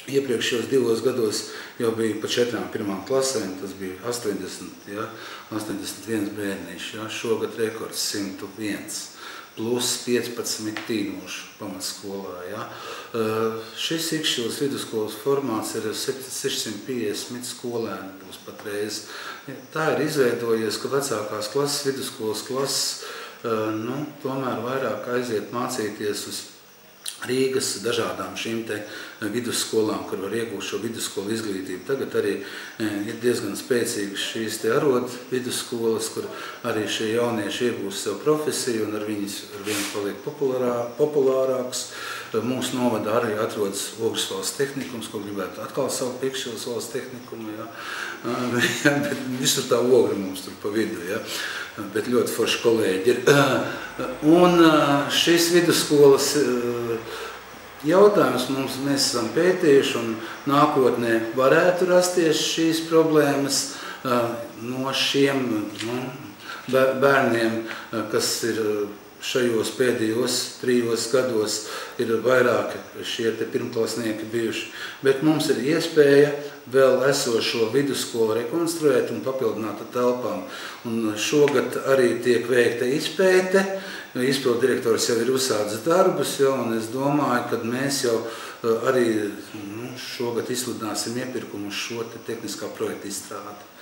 iepriekšējos 2 gados jau bija pa 4 pirmām klasēm, tas bija 80, ja, 81 bērniši, ja, šogad rekords 101, plus 15 tīnošu pamatskolā. Ja. Šis Ikšķilas vidusskolas formāts ir 650 skolēni būs patreiz. Tā ir izveidojies, ka vecākās klases, vidusskolas klases, tomēr vairāk aiziet mācīties uz Rīgas dažādām šīm te vidusskolām, kur var iegūt šo vidusskolu izglītību. Tagad arī ir diezgan spēcīgas šīs te arod vidusskolas, kur arī šie jaunieši iegūst sev profesiju un ar viņas paliek populārāks. Mūsu novadā arī atrodas Ogres valsts tehnikums, ko gribētu atkal saukt par Ikšķilas valsts tehnikumu. Ja. Bet visur tā Ogra mums tur pa vidu. Ja. Bet ļoti forši kolēģi ir. Un šīs vidusskolas jautājums mēs esam pētījuši un nākotnē varētu rasties šīs problēmas no šiem bērniem, kas ir šajos pēdējos 3 gados ir vairāki šie te pirmklasnieki bijuši. Bet mums ir iespēja vēl esošo vidusskolu rekonstruēt un papildināt ar telpām. Un šogad arī tiek veikta izpēte, izpildu direktors jau ir uzsācis darbus, un es domāju, ka mēs jau arī šogad izsludināsim iepirkumu uz šo te tehniskā projekta izstrādi.